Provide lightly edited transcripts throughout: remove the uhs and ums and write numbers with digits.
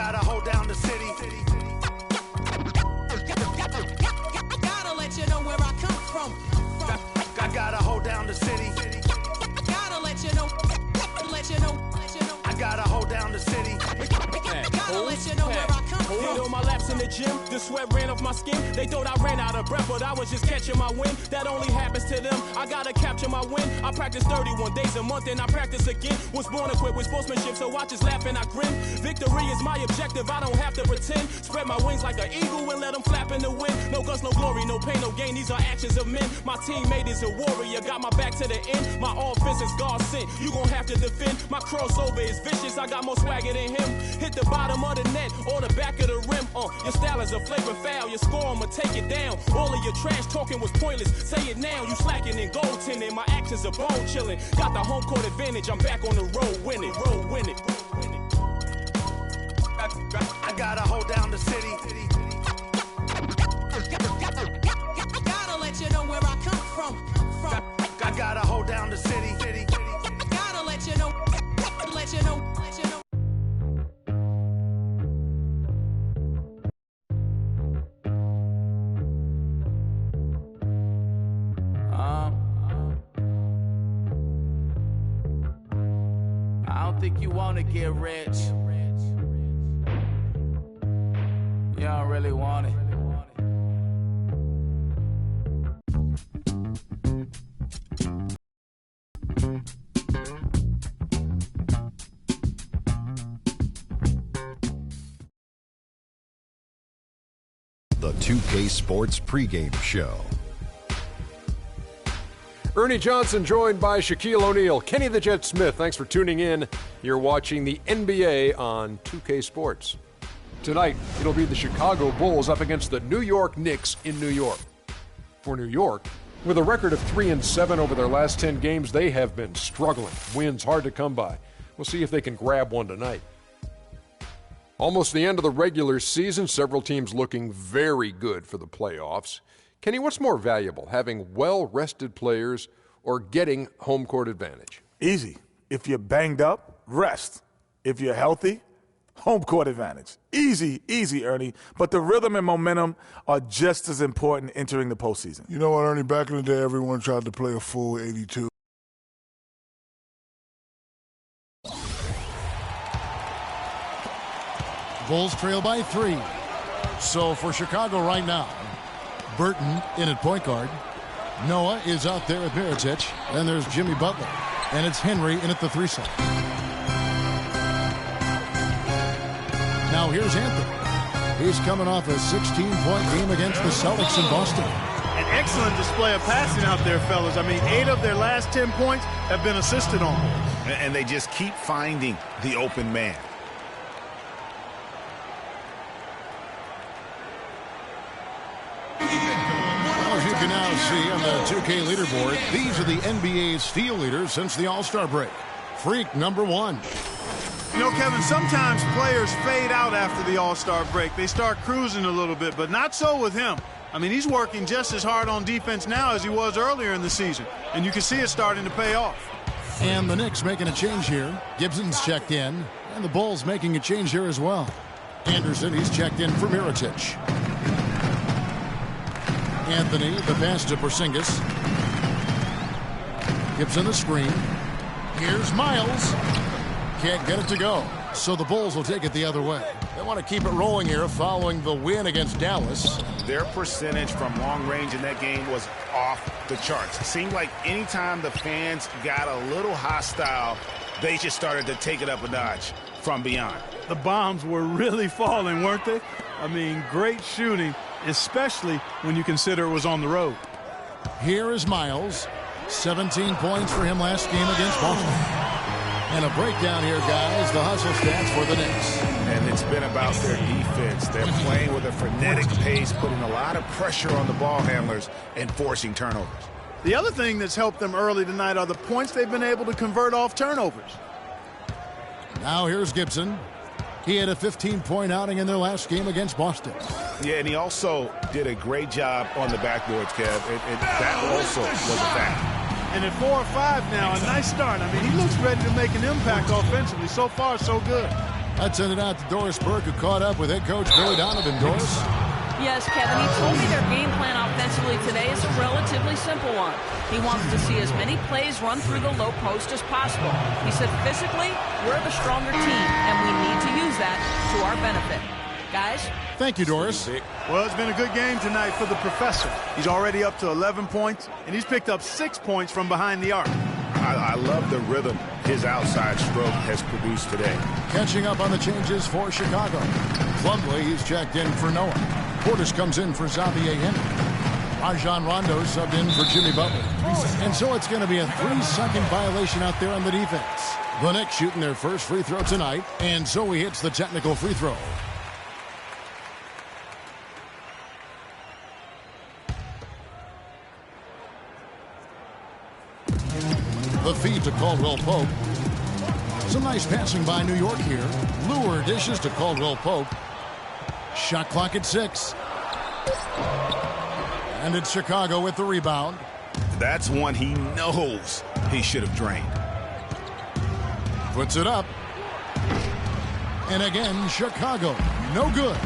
gotta hold down the city. Gotta let you know where I come from. I gotta hold down the city. Gotta let you know. I gotta hold down the city. Gotta let you know where I come from. Hit on my laps in the gym, the sweat ran off my skin. They thought I ran out of breath, but I was just catching my wind. That only happens to them. I gotta capture my win. I practice 31 days a month and I practice again. Was born equipped with sportsmanship, so I just laugh and I grin. Victory is my objective, I don't have to pretend. Spread my wings like an eagle and let them flap in the wind. No guns, no glory, no pain, no gain. These are actions of men. My teammate is a warrior, got my back to the end. My offense is God sent. You gon' have to defend. My crossover is vicious, I got more swagger than him. Hit the bottom of the net or the back of the rim. Your style is a flagrant foul. Your score, I'ma take it down. All of your trash talking was pointless. Say it now. You slacking in goaltending. My actions are bone chilling. Got the home court advantage. I'm back on the road winning. I gotta hold down the city. Gotta let you know where I come from. I gotta hold down the city. Gotta let you know. Let you know. I don't think you want to get rich. You don't really want it. The 2K Sports pregame show. Ernie Johnson joined by Shaquille O'Neal. Kenny the Jet Smith, thanks for tuning in. You're watching the NBA on 2K Sports. Tonight, it'll be the Chicago Bulls up against the New York Knicks in New York. For New York, with a record of 3-7 over their last 10 games, they have been struggling. Wins hard to come by. We'll see if they can grab one tonight. Almost the end of the regular season, several teams looking very good for the playoffs. Kenny, what's more valuable, having well-rested players or getting home court advantage? Easy. If you're banged up, rest. If you're healthy, home court advantage. Easy, Ernie. But the rhythm and momentum are just as important entering the postseason. You know what, Ernie? Back in the day, everyone tried to play a full 82. Bulls trail by 3. So for Chicago right now, Burton in at point guard. Noah is out there at Mirotic. And there's Jimmy Butler. And it's Henry in at the 3 set. Now here's Anthony. He's coming off a 16-point game against the Celtics in Boston. An excellent display of passing out there, fellas. I mean, 8 of their last 10 points have been assisted on. And they just keep finding the open man. As you can now see on the 2K leaderboard, these are the NBA's steal leaders since the All-Star break. Freak number 1. You know, Kevin, sometimes players fade out after the All-Star break. They start cruising a little bit, but not so with him. I mean, he's working just as hard on defense now as he was earlier in the season, and you can see it starting to pay off. And the Knicks making a change here. Gibson's checked in, and the Bulls making a change here as well. Anderson, he's checked in for Mirotic. Anthony, the pass to Porzingis. Gibson the screen. Here's Miles. Can't get it to go. So the Bulls will take it the other way. They want to keep it rolling here following the win against Dallas. Their percentage from long range in that game was off the charts. It seemed like anytime the fans got a little hostile, they just started to take it up a notch from beyond. The bombs were really falling, weren't they? I mean, great shooting, especially when you consider it was on the road. Here is Miles. 17 points for him last game against Boston. And a breakdown here, guys. The hustle stats for the Knicks. And it's been about their defense. They're playing with a frenetic pace, putting a lot of pressure on the ball handlers and forcing turnovers. The other thing that's helped them early tonight are the points they've been able to convert off turnovers. Now here's Gibson. He had a 15-point outing in their last game against Boston. Yeah, and he also did a great job on the backboards, Kev. That also was a factor. And at 4 or 5 now, a nice start. I mean, he looks ready to make an impact offensively. So far, so good. Let's send it out to Doris Burke, who caught up with head coach Billy Donovan. Doris? Yes, Kevin, he told me their game plan offensively today is a relatively simple one. He wants to see as many plays run through the low post as possible. He said physically, we're the stronger team, and we need to use that to our benefit. Guys? Thank you, Doris. Well, it's been a good game tonight for the professor. He's already up to 11 points, and he's picked up 6 points from behind the arc. I love the rhythm his outside stroke has produced today. Catching up on the changes for Chicago. Plumlee, he's checked in for Noah. Portis comes in for Xavier Henry. Rajon Rondo subbed in for Jimmy Butler. And so it's going to be a 3-second violation out there on the defense. The Knicks shooting their first free throw tonight, and so he hits the technical free throw. The feed to Caldwell Pope. Some nice passing by New York here. Lure dishes to Caldwell Pope. Shot clock at 6. And it's Chicago with the rebound. That's one he knows he should have drained. Puts it up. And again, Chicago. No good.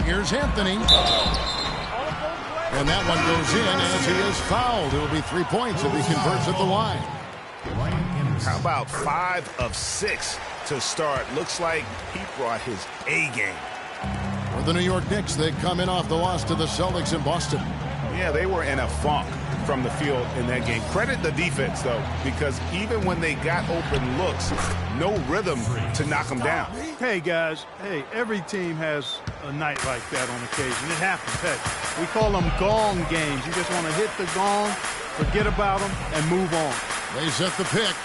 Here's Anthony. And that one goes in as he is fouled. It will be 3 points if he converts at the line. How about 5 of 6 to start? Looks like he brought his A game. For the New York Knicks, they come in off the loss to the Celtics in Boston. Yeah, they were in a funk from the field in that game. Credit the defense, though, because even when they got open looks, no rhythm to knock them down. Hey, guys. Hey, every team has a night like that on occasion. It happens. Hey, we call them gong games. You just want to hit the gong, forget about them, and move on. They set the pick.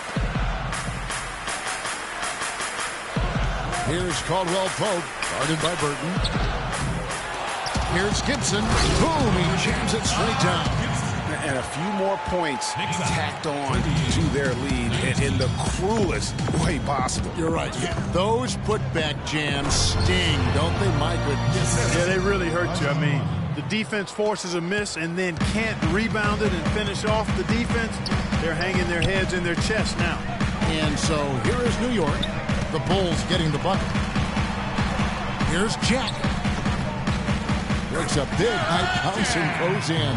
Here's Caldwell Pope, guarded by Burton. Here's Gibson. Boom, he jams it straight down. And a few more points tacked on to their lead in the cruelest way possible. You're right. Those putback jams sting, don't they, My goodness. Yeah, they really hurt you. I mean, the defense forces a miss and then can't rebound it and finish off the defense. They're hanging their heads in their chest now. And so here is New York. The Bulls getting the bucket. Here's Jack. Breaks a big high bounce and goes in.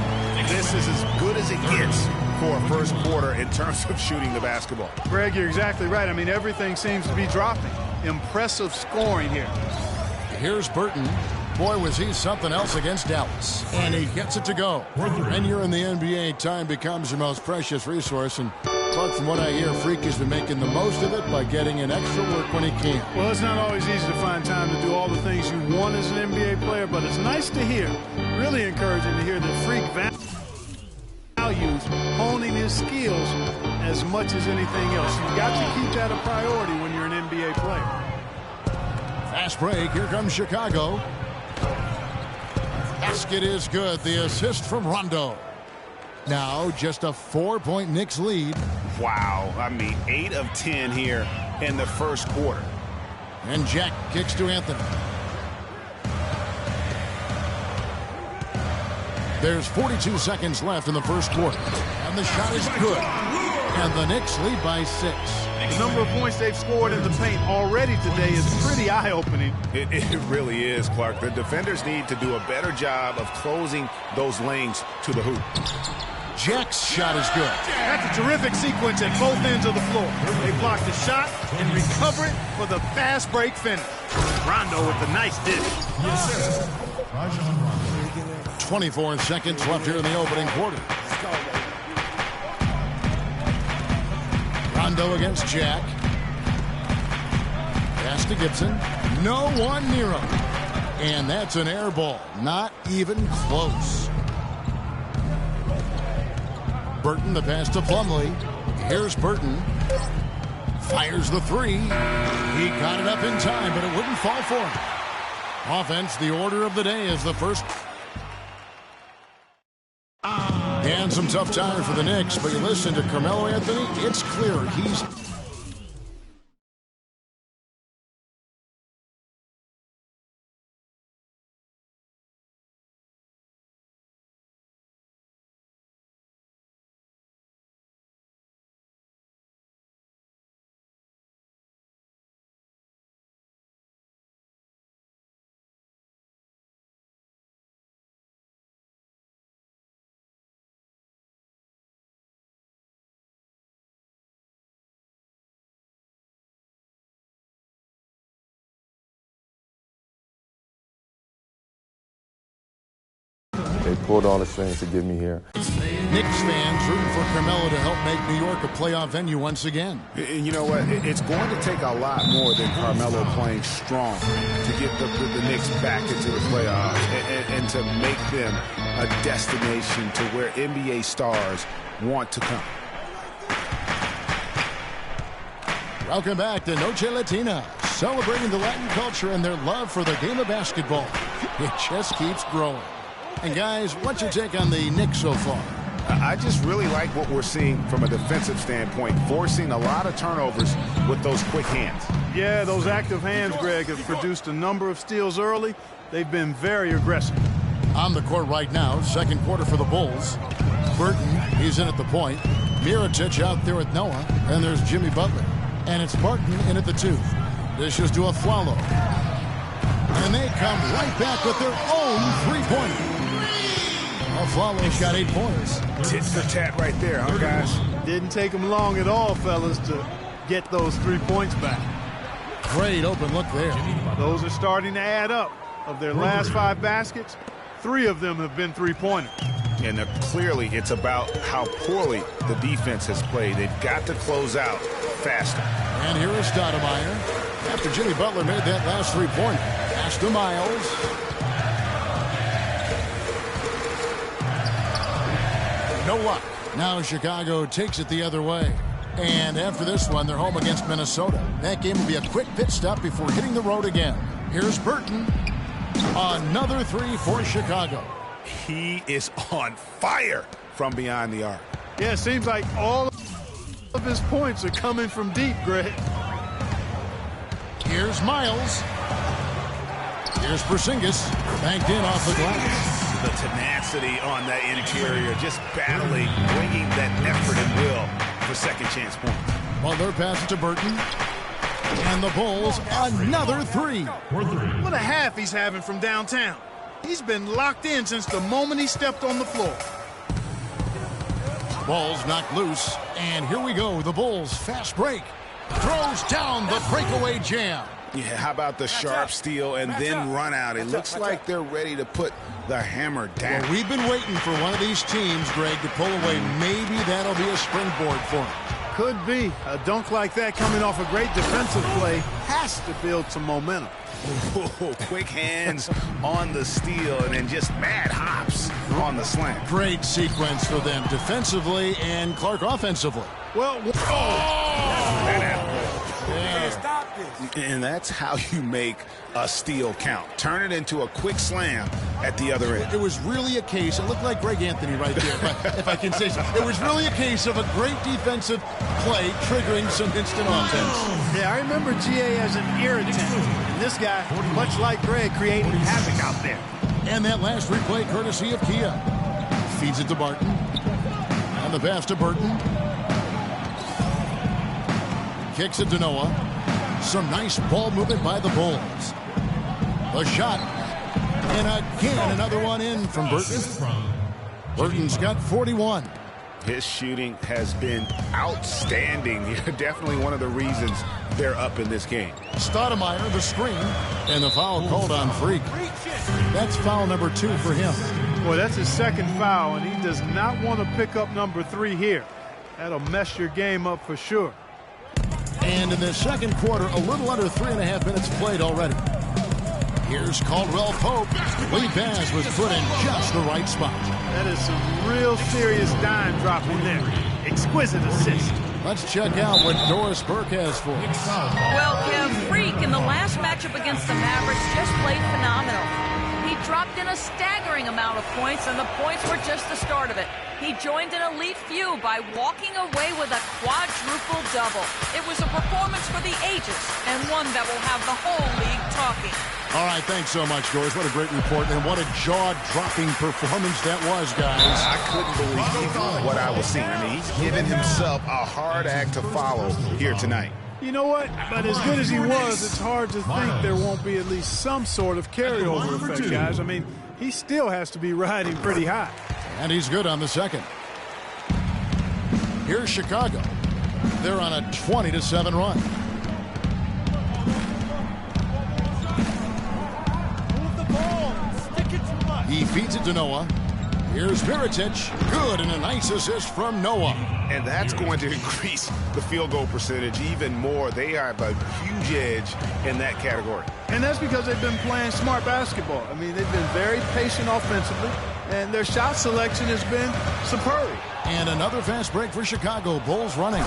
This is as good as it gets for a first quarter in terms of shooting the basketball. Greg, you're exactly right. I mean, everything seems to be dropping. Impressive scoring here. Here's Burton. Boy, was he something else against Dallas. And he gets it to go. And you're in the NBA, time becomes your most precious resource. And Clark, from what I hear, Freak has been making the most of it by getting in extra work when he can. Well, it's not always easy to find time to do all the things you want as an NBA player, but it's nice to hear, really encouraging to hear that Freak values honing his skills as much as anything else. You've got to keep that a priority when you're an NBA player. Fast break. Here comes Chicago. Basket is good. The assist from Rondo. Now just a 4-point Knicks lead. Wow. I mean, 8 of 10 here in the first quarter. And Jack kicks to Anthony. There's 42 seconds left in the first quarter. And the shot is good. And the Knicks lead by 6. The number of points they've scored in the paint already today is pretty eye-opening. It really is, Clark. The defenders need to do a better job of closing those lanes to the hoop. Jack's shot is good. That's a terrific sequence at both ends of the floor. They block the shot and recover it for the fast break finish. Rondo with a nice dish. Yes, sir. 24 seconds left here in the opening quarter. Rondo against Jack. Pass to Gibson. No one near him. And that's an air ball. Not even close. Burton, the pass to Plumlee. Here's Burton. Fires the 3. He got it up in time, but it wouldn't fall for him. Offense, the order of the day is the first. And some tough times for the Knicks, but you listen to Carmelo Anthony, it's clear he's They pulled all the strings to get me here. Knicks fans rooting for Carmelo to help make New York a playoff venue once again. You know what? It's going to take a lot more than Carmelo playing strong to get the Knicks back into the playoffs and to make them a destination to where NBA stars want to come. Welcome back to Noche Latina, celebrating the Latin culture and their love for the game of basketball. It just keeps growing. And guys, what's your take on the Knicks so far? I just really like what we're seeing from a defensive standpoint, forcing a lot of turnovers with those quick hands. Yeah, those active hands, Greg, have produced a number of steals early. They've been very aggressive. On the court right now, second quarter for the Bulls. Burton, he's in at the point. Mirotic out there with Noah. And there's Jimmy Butler. And it's Barton in at the 2. Dishes to Afflalo. And they come right back with their own three-pointer. Afflalo's got 8 points. Tit for tat right there, huh, guys? Didn't take them long at all, fellas, to get those 3 points back. Great open look there. Those are starting to add up. Of their last 5 baskets, 3 of them have been three-pointers. And clearly it's about how poorly the defense has played. They've got to close out faster. And here is Stoudemire. After Jimmy Butler made that last three-pointer. Pass to Miles. No luck. Now Chicago takes it the other way. And after this one, they're home against Minnesota. That game will be a quick pit stop before hitting the road again. Here's Burton. Another 3 for Chicago. He is on fire from beyond the arc. Yeah, it seems like all of his points are coming from deep, Greg. Here's Miles. Here's Porzingis. Banked in off the glass. The tenacity on that interior, just battling, bringing that effort and will for second chance points. Butler passes to Burton. And the Bulls, another 3. What a half he's having from downtown. He's been locked in since the moment he stepped on the floor. Ball's knocked loose. And here we go. The Bulls, fast break. Throws down the breakaway jam. Yeah, how about the sharp steal and then run out? It looks like they're ready to put the hammer down. Well, we've been waiting for one of these teams, Greg, to pull away. Maybe that'll be a springboard for them. Could be. A dunk like that coming off a great defensive play has to build some momentum. Ooh, quick hands on the steal and then just mad hops on the slant. Great sequence for them defensively and Clark offensively. Well, and that's how you make a steal count. Turn it into a quick slam at the other end. It was really a case, it looked like Greg Anthony right there, if I can say so. It was really a case of a great defensive play triggering some instant offense. Yeah, I remember GA as an irritant. And this guy, much like Greg, creating havoc out there. And that last replay courtesy of Kia. Feeds it to Barton. And the pass to Burton. Kicks it to Noah. Some nice ball movement by the Bulls. The shot. And again, another one in from Burton. Burton's got 41. His shooting has been outstanding. Definitely one of the reasons they're up in this game. Stoudemire, the screen. And the foul called on Freak. That's foul number 2 for him. Boy, that's his second foul, and he does not want to pick up number 3 here. That'll mess your game up for sure. And in the second quarter, a little under 3.5 minutes played already. Here's Caldwell Pope. Lee Bass was put in just the right spot. That is some real serious dime dropping there. Exquisite assist. Let's check out what Doris Burke has for us. Well, Kev, Freak in the last matchup against the Mavericks just played phenomenal. He dropped in a staggering amount of points, and the points were just the start of it. He joined an elite few by walking away with a quadruple double. It was a performance for the ages, and one that will have the whole league talking. All right, thanks so much, Doris. What a great report, and what a jaw-dropping performance that was, guys. I couldn't believe what I was seeing. I mean, he's given himself a hard act to follow here tonight. You know what? But as good as he was, it's hard to think there won't be at least some sort of carryover effect, guys. I mean, he still has to be riding pretty high. And he's good on the second. Here's Chicago. They're on a 20-7 run. He feeds it to Noah. Here's Mirotic. Good, and a nice assist from Noah. And that's going to increase the field goal percentage even more. They have a huge edge in that category. And that's because they've been playing smart basketball. I mean, they've been very patient offensively, and their shot selection has been superb. And another fast break for Chicago. Bulls running.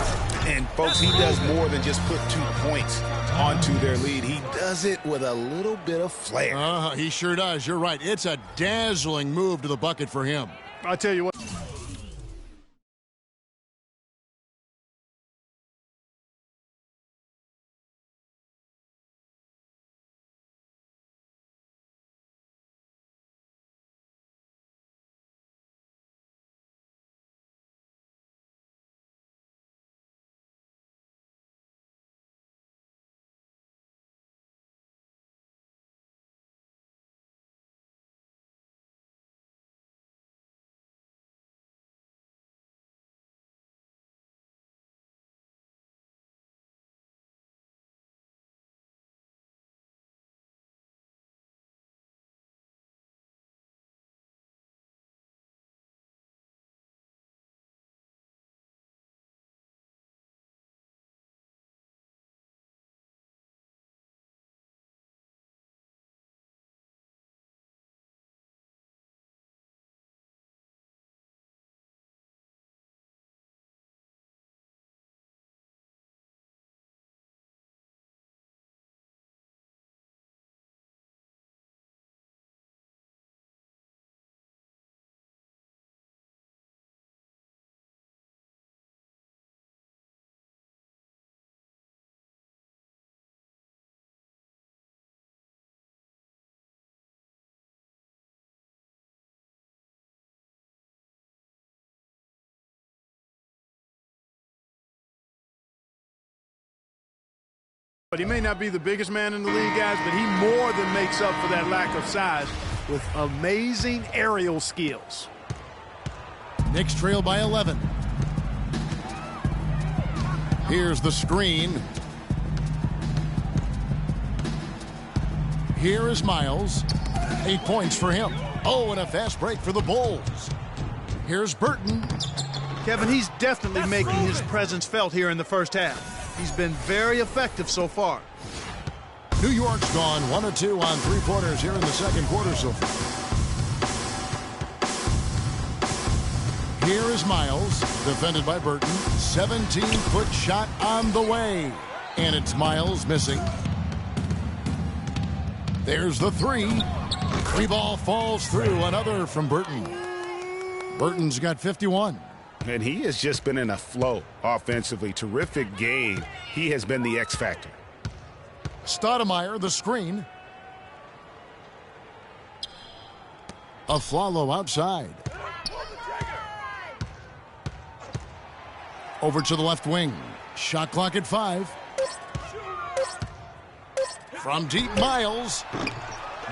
And, folks, he does more than just put 2 points onto their lead. He does it with a little bit of flair. He sure does. You're right. It's a dazzling move to the bucket for him. I'll tell you what. But he may not be the biggest man in the league, guys, but he more than makes up for that lack of size with amazing aerial skills. Knicks trail by 11. Here's the screen. Here is Miles. 8 points for him. Oh, and a fast break for the Bulls. Here's Burton. Kevin, he's definitely making his presence felt here in the first half. He's been very effective so far. New York's gone 1 of 2 on three-pointers here in the second quarter so far. Here is Miles, defended by Burton. 17-foot shot on the way. And it's Miles missing. There's the three. Free ball falls through. Another from Burton. Burton's got 51. And he has just been in a flow offensively. Terrific game. He has been the X factor. Stoudemire, the screen. Aflalo outside. Over to the left wing. Shot clock at 5. From deep, Miles.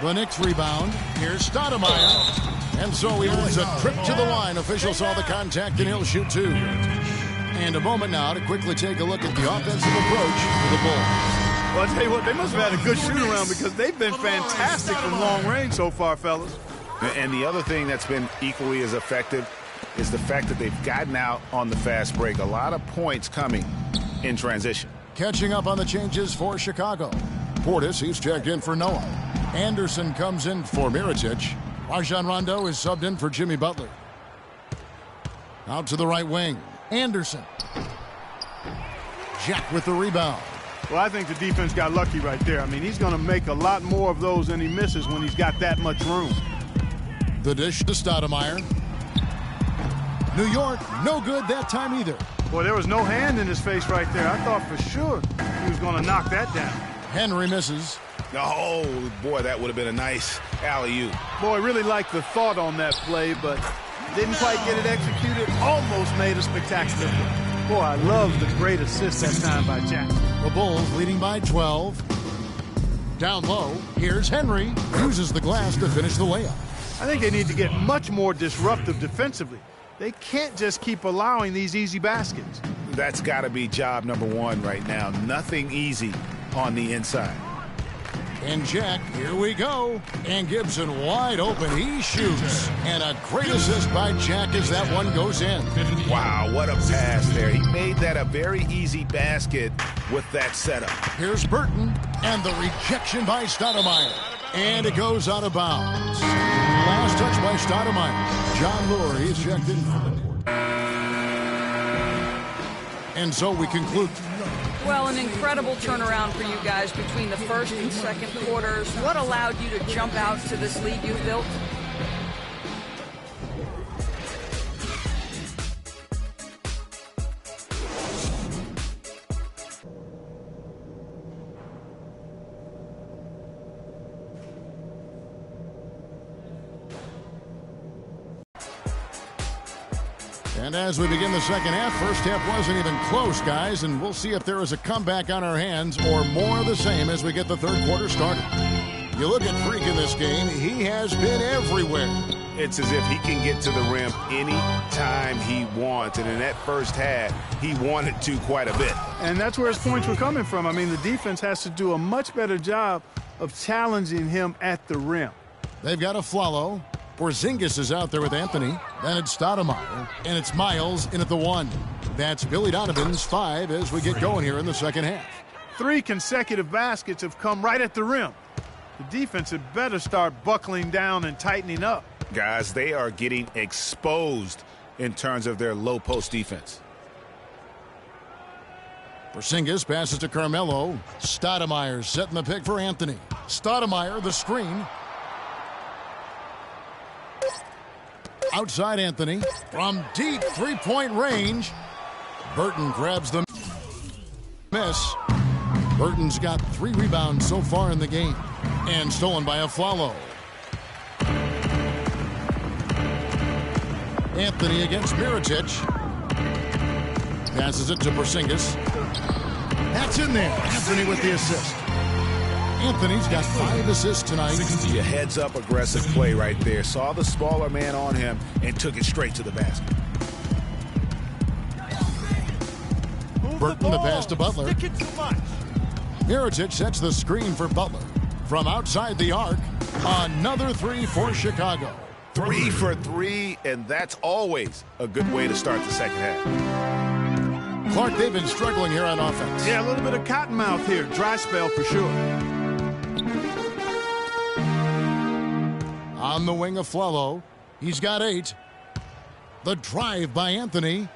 The Knicks rebound. Here's Stoudemire. And so he moves a trip to the line. Official saw the contact, and he'll shoot 2. And a moment now to quickly take a look at the offensive approach for the Bulls. Well, I'll tell you what, they must have had a good shoot-around because they've been fantastic from long range so far, fellas. And the other thing that's been equally as effective is the fact that they've gotten out on the fast break. A lot of points coming in transition. Catching up on the changes for Chicago. Portis, he's checked in for Noah. Anderson comes in for Mirotic. Rajon Rondo is subbed in for Jimmy Butler. Out to the right wing. Anderson. Jack with the rebound. Well, I think the defense got lucky right there. I mean, he's going to make a lot more of those than he misses when he's got that much room. The dish to Stoudemire. New York, no good that time either. Boy, there was no hand in his face right there. I thought for sure he was going to knock that down. Henry misses. Oh, boy, that would have been a nice alley-oop. Boy, really liked the thought on that play, but didn't quite get it executed. Almost made a spectacular play. Boy, I love the great assist that time by Jack. The Bulls leading by 12. Down low, here's Henry. Uses the glass to finish the layup. I think they need to get much more disruptive defensively. They can't just keep allowing these easy baskets. That's got to be job number 1 right now. Nothing easy on the inside. And Jack, here we go. And Gibson wide open. He shoots. And a great assist by Jack as that one goes in. Wow, what a pass there. He made that a very easy basket with that setup. Here's Burton. And the rejection by Stoudemire. And it goes out of bounds. Last touch by Stoudemire. John Moore, he's checked in for the court. And so we conclude. Well, an incredible turnaround for you guys between the first and second quarters. What allowed you to jump out to this lead you've built? And as we begin the second half, first half wasn't even close, guys, and we'll see if there is a comeback on our hands or more of the same as we get the third quarter started. You look at Freak in this game, he has been everywhere. It's as if he can get to the rim any time he wants, and in that first half, he wanted to quite a bit. And that's where his points were coming from. I mean, the defense has to do a much better job of challenging him at the rim. They've got a Flalo. Porzingis is out there with Anthony. Then it's Stoudemire. And it's Miles in at the 1. That's Billy Donovan's 5 as we get going here in the second half. 3 consecutive baskets have come right at the rim. The defense had better start buckling down and tightening up. Guys, they are getting exposed in terms of their low post defense. Porzingis passes to Carmelo. Stoudemire setting the pick for Anthony. Stoudemire, the screen. Outside Anthony from deep three-point range. Burton grabs the miss. Burton's got 3 rebounds so far in the game. And stolen by Aflalo. Anthony against Mirotic. Passes it to Porzingis. That's in there. Anthony with the assist. Anthony's got 5 assists tonight. A heads-up aggressive play right there. Saw the smaller man on him and took it straight to the basket. Burton the pass to Butler. Mirotic sets the screen for Butler. From outside the arc, another 3 for Chicago. 3 for 3, and that's always a good way to start the second half. Clark, they've been struggling here on offense. Yeah, a little bit of cottonmouth here. Dry spell for sure. On the wing of Flalo. He's got 8. The drive by Anthony.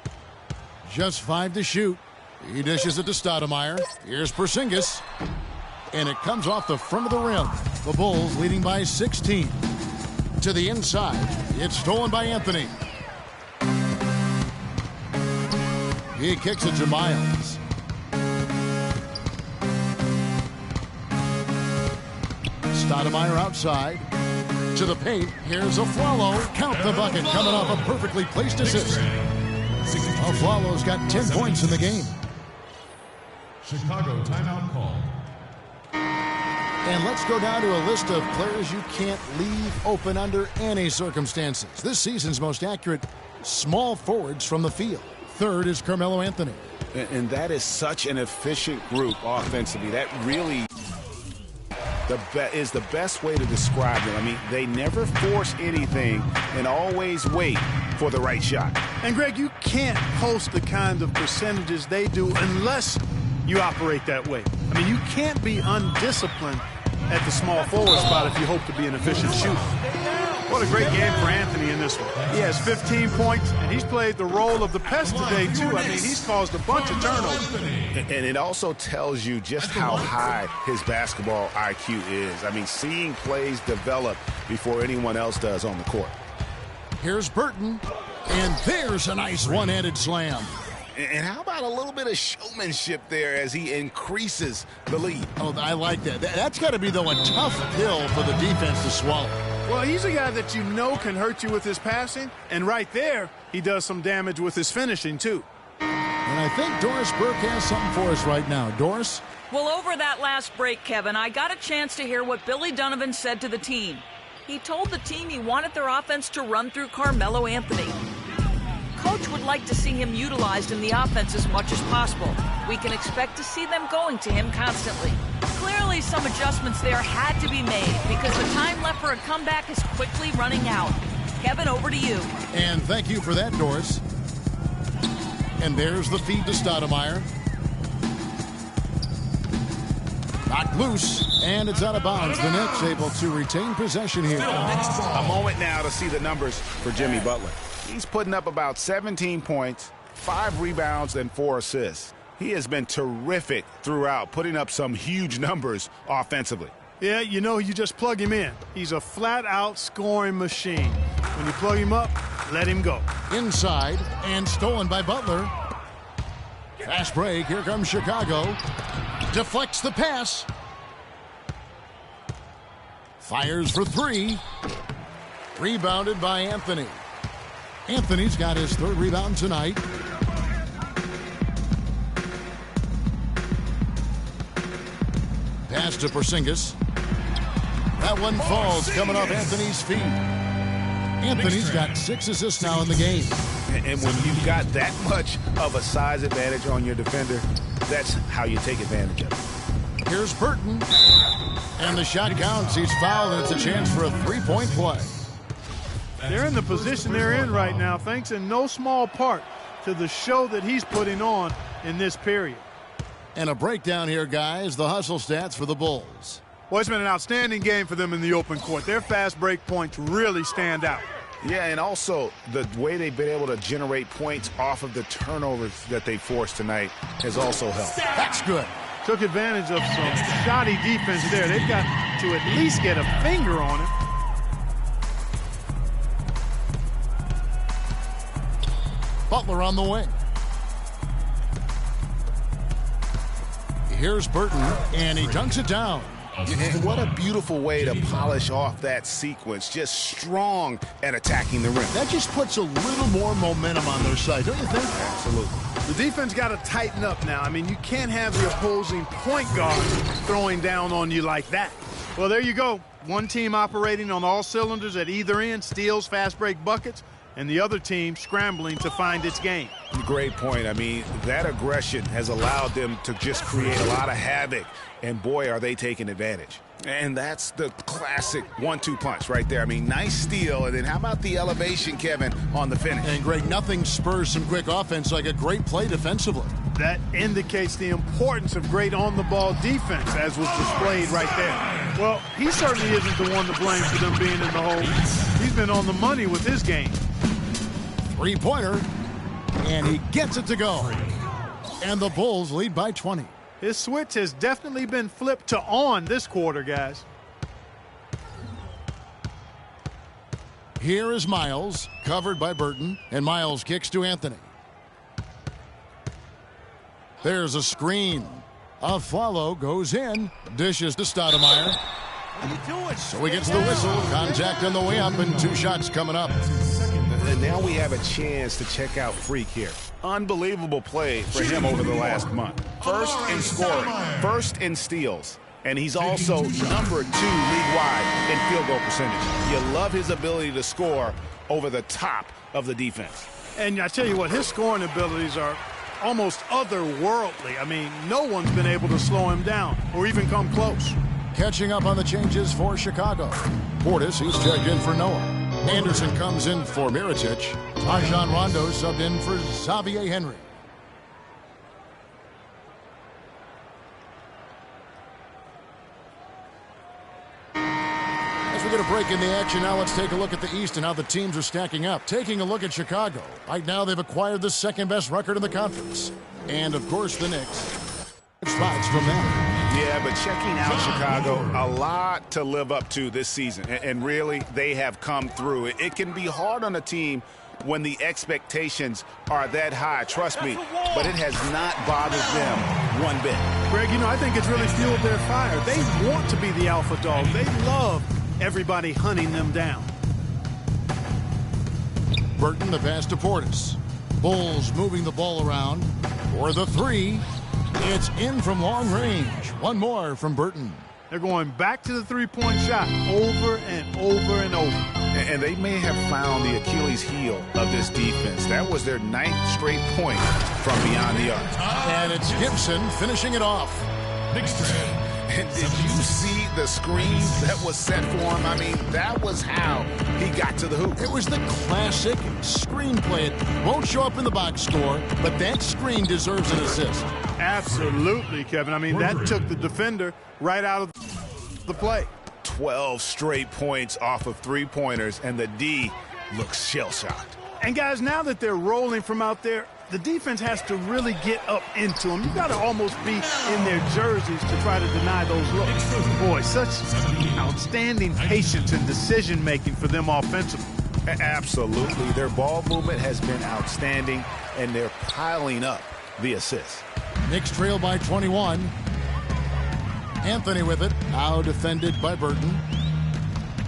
Just 5 to shoot. He dishes it to Stoudemire. Here's Porzingis. And it comes off the front of the rim. The Bulls leading by 16. To the inside. It's stolen by Anthony. He kicks it to Miles. Stoudemire outside. To the paint. Here's Aflalo. Count the bucket coming off a perfectly placed assist. Aflalo's got 10 points in the game. Chicago timeout call. And let's go down to a list of players you can't leave open under any circumstances. This season's most accurate small forwards from the field. 3rd is Carmelo Anthony. And that is such an efficient group offensively. That really is the best way to describe them. I mean, they never force anything and always wait for the right shot. And, Greg, you can't post the kind of percentages they do unless you operate that way. I mean, you can't be undisciplined at the small forward spot if you hope to be an efficient shooter. What a great game for Anthony in this one. He has 15 points, and he's played the role of the pest today, too. I mean, he's caused a bunch of turnovers. And it also tells you just how high his basketball IQ is. I mean, seeing plays develop before anyone else does on the court. Here's Burton, and there's a nice one-handed slam. And how about a little bit of showmanship there as he increases the lead? Oh, I like that. That's got to be, though, a tough pill for the defense to swallow. Well, he's a guy that you know can hurt you with his passing, and right there, he does some damage with his finishing, too. And I think Doris Burke has something for us right now. Doris? Well, over that last break, Kevin, I got a chance to hear what Billy Donovan said to the team. He told the team he wanted their offense to run through Carmelo Anthony. Coach would like to see him utilized in the offense as much as possible. we can expect to see them going to him constantly. Clearly, some adjustments there had to be made because the time left for a comeback is quickly running out. Kevin, over to you. And thank you for that, Doris. And there's the feed to Stoudemire. Knocked loose, and it's out of bounds. The Knicks able to retain possession here. A moment now to see the numbers for Jimmy Butler. He's putting up about 17 points, 5 rebounds, and 4 assists. He has been terrific throughout, putting up some huge numbers offensively. Yeah, you know, you just plug him in. He's a flat-out scoring machine. When you plug him up, let him go. Inside, and stolen by Butler. Fast break. Here comes Chicago. Deflects the pass. Fires for 3. Rebounded by Anthony. Anthony's got his 3rd rebound tonight. Pass to Porzingis. That one falls coming off Anthony's feet. Anthony's got 6 assists now in the game. And when you've got that much of a size advantage on your defender, that's how you take advantage of it. Here's Burton. And the shot counts. He's fouled, and it's a chance for a 3-point play. They're in the position they're in right now, thanks in no small part to the show that he's putting on in this period. And a breakdown here, guys. The hustle stats for the Bulls. Well, it's been an outstanding game for them in the open court. Their fast break points really stand out. Yeah, and also the way they've been able to generate points off of the turnovers that they forced tonight has also helped. That's good. Took advantage of some shoddy defense there. They've got to at least get a finger on it. Butler on the wing. Here's Burton, and he dunks it down. And what a beautiful way to polish off that sequence. Just strong at attacking the rim. That just puts a little more momentum on their side, don't you think? Absolutely. The defense got to tighten up now. I mean, you can't have the opposing point guard throwing down on you like that. Well, there you go. One team operating on all cylinders at either end, steals, fast break buckets, and the other team scrambling to find its game. Great point. I mean, that aggression has allowed them to just create a lot of havoc, and boy, are they taking advantage. And that's the classic 1-2 punch right there. I mean, nice steal, and then how about the elevation, Kevin, on the finish? And Greg, nothing spurs some quick offense like a great play defensively. That indicates the importance of great on-the-ball defense, as was displayed right there. Well, he certainly isn't the one to blame for them being in the hole. He's been on the money with his game. Three-pointer, and he gets it to go. And the Bulls lead by 20. His switch has definitely been flipped to on this quarter, guys. Here is Miles, covered by Burton, and Miles kicks to Anthony. There's a screen. A follow goes in. Dishes to Stoudemire. So he gets the whistle. Contact on the way up, and 2 shots coming up. And now we have a chance to check out Freak here. Unbelievable play for him over the last month. First in scoring, first in steals, and he's also number 2 league-wide in field goal percentage. You love his ability to score over the top of the defense. And I tell you what, his scoring abilities are almost otherworldly. I mean, no one's been able to slow him down or even come close. Catching up on the changes for Chicago. Portis, he's checked in for Noah. Anderson comes in for Mirotic. Rajon Rondo subbed in for Xavier Henry. As we get a break in the action, now let's take a look at the East and how the teams are stacking up. Taking a look at Chicago. Right now they've acquired the 2nd-best record in the conference. And, of course, the Knicks. Spots from them. Yeah, but checking out Chicago, a lot to live up to this season. And really, they have come through. It can be hard on a team when the expectations are that high, trust me, but it has not bothered them one bit. Greg, you know, I think it's really fueled their fire. They want to be the alpha dog. They love everybody hunting them down. Burton, the pass to Portis. Bulls moving the ball around for the 3. It's in from long range. One more from Burton. They're going back to the 3-point shot over and over and over. And they may have found the Achilles heel of this defense. That was their 9th straight point from beyond the arc. And it's Gibson finishing it off. And did you see the screen that was set for him? I mean, that was how he got to the hoop. It was the classic screenplay. It won't show up in the box score, but that screen deserves an assist. Absolutely, Kevin. I mean, that took the defender right out of the play. 12 straight points off of three-pointers, and the D looks shell-shocked. And, guys, now that they're rolling from out there, the defense has to really get up into them. You've got to almost be in their jerseys to try to deny those looks. Boy, such outstanding patience and decision-making for them offensively. Absolutely. Their ball movement has been outstanding, and they're piling up the assists. Knicks trail by 21. Anthony with it. Now defended by Burton.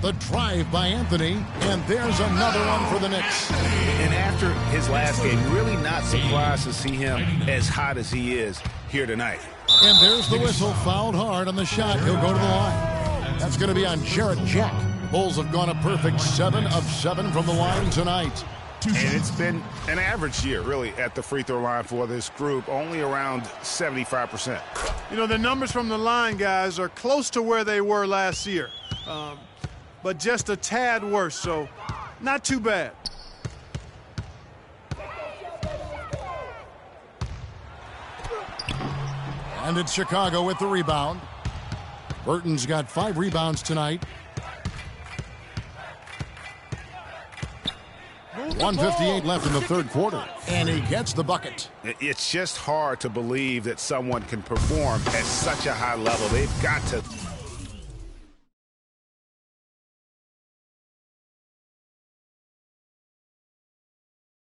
The drive by Anthony, and there's another one for the Knicks. And after his last game, really not surprised to see him as hot as he is here tonight. And there's the whistle, fouled hard on the shot. He'll go to the line. That's going to be on Jarrett Jack. Bulls have gone a perfect 7 of 7 from the line tonight. And it's been an average year, really, at the free throw line for this group, only around 75%. You know, the numbers from the line, guys, are close to where they were last year. But just a tad worse, so not too bad. And it's Chicago with the rebound. Burton's got 5 rebounds tonight. 1:58 left in the third quarter, and he gets the bucket. It's just hard to believe that someone can perform at such a high level. They've got to